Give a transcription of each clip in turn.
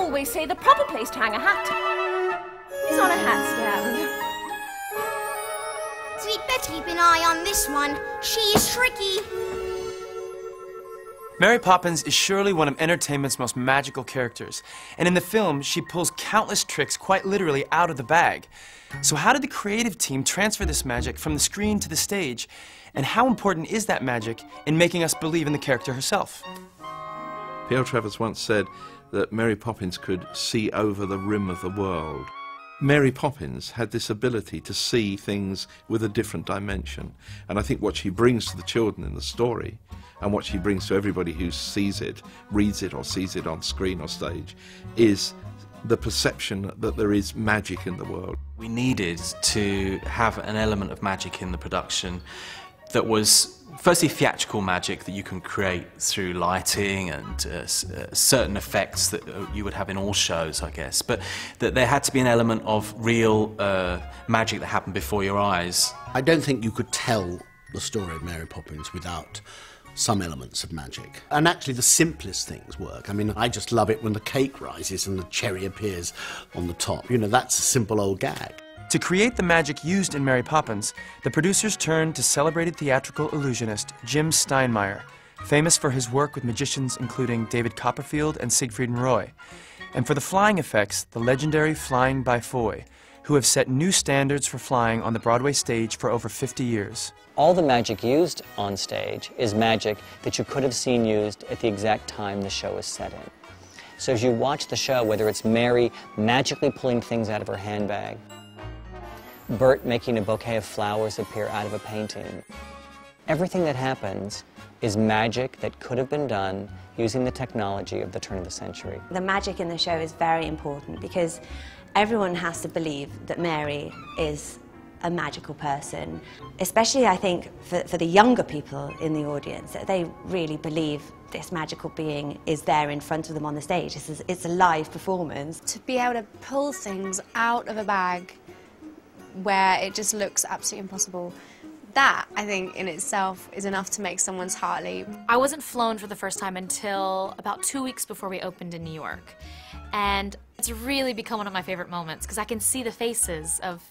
always say the proper place to hang a hat is on a hat stand. So we'd better keep an eye on this one. She is tricky. Mary Poppins is surely one of entertainment's most magical characters, and in the film, she pulls countless tricks quite literally out of the bag. So how did the creative team transfer this magic from the screen to the stage, and how important is that magic in making us believe in the character herself? P.L. Travers once said that Mary Poppins could see over the rim of the world. Mary Poppins had this ability to see things with a different dimension, and I think what she brings to the children in the story and what she brings to everybody who sees it, reads it or sees it on screen or stage is the perception that there is magic in the world. We needed to have an element of magic in the production that was firstly theatrical magic that you can create through lighting and certain effects that you would have in all shows, I guess, but that there had to be an element of real magic that happened before your eyes. I don't think you could tell the story of Mary Poppins without some elements of magic. And actually the simplest things work. I mean, I just love it when the cake rises and the cherry appears on the top. You know, that's a simple old gag. To create the magic used in Mary Poppins, the producers turned to celebrated theatrical illusionist Jim Steinmeyer, famous for his work with magicians including David Copperfield and Siegfried and Roy, and for the flying effects, the legendary Flying by Foy, who have set new standards for flying on the Broadway stage for over 50 years. All the magic used on stage is magic that you could have seen used at the exact time the show is set in. So as you watch the show, whether it's Mary magically pulling things out of her handbag, Bert making a bouquet of flowers appear out of a painting, everything that happens is magic that could have been done using the technology of the turn of the century. The magic in the show is very important because everyone has to believe that Mary is a magical person, especially I think for the younger people in the audience, that they really believe this magical being is there in front of them on the stage. It's a live performance. To be able to pull things out of a bag where it just looks absolutely impossible, that, I think, in itself is enough to make someone's heart leap. I wasn't flown for the first time until about 2 weeks before we opened in New York. And it's really become one of my favorite moments because I can see the faces of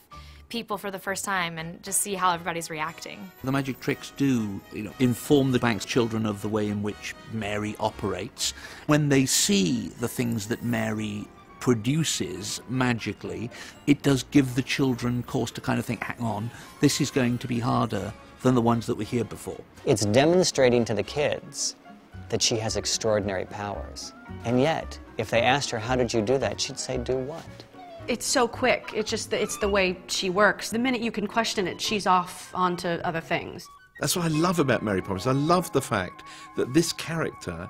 people for the first time and just see how everybody's reacting. The magic tricks do, inform the bank's children of the way in which Mary operates. When they see the things that Mary produces magically, it does give the children cause to kind of think, hang on, this is going to be harder than the ones that were here before. It's demonstrating to the kids that she has extraordinary powers. And yet, if they asked her, how did you do that, she'd say, do what? It's so quick. It's the way she works. The minute you can question it, she's off onto other things. That's what I love about Mary Poppins. I love the fact that this character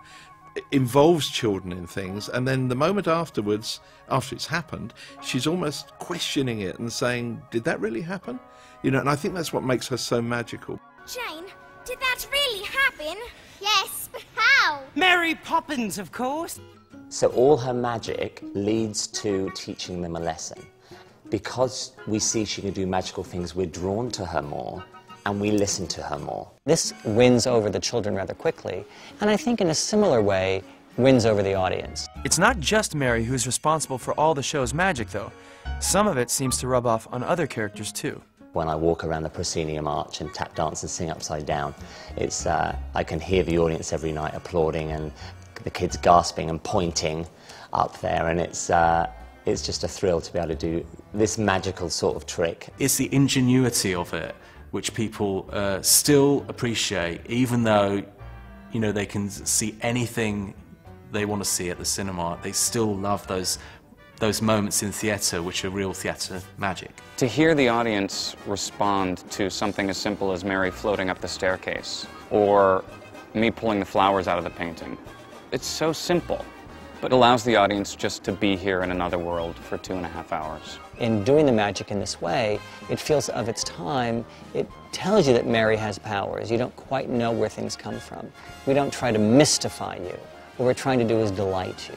involves children in things, and then the moment afterwards, after it's happened, she's almost questioning it and saying, did that really happen? You know, and I think that's what makes her so magical. Jane, did that really happen? Yes, but how? Mary Poppins, of course. So all her magic leads to teaching them a lesson. Because we see she can do magical things, we're drawn to her more, and we listen to her more. This wins over the children rather quickly, and I think in a similar way wins over the audience. It's not just Mary who's responsible for all the show's magic, though. Some of it seems to rub off on other characters, too. When I walk around the proscenium arch and tap dance and sing upside down, it's, I can hear the audience every night applauding and the kids gasping and pointing up there, and it's just a thrill to be able to do this magical sort of trick. It's the ingenuity of it which people still appreciate, even though, you know, they can see anything they want to see at the cinema. They still love those moments in theatre which are real theatre magic. To hear the audience respond to something as simple as Mary floating up the staircase, or me pulling the flowers out of the painting, it's so simple, but allows the audience just to be here in another world for 2.5 hours. In doing the magic in this way, it feels of its time. It tells you that Mary has powers. You don't quite know where things come from. We don't try to mystify you. What we're trying to do is delight you.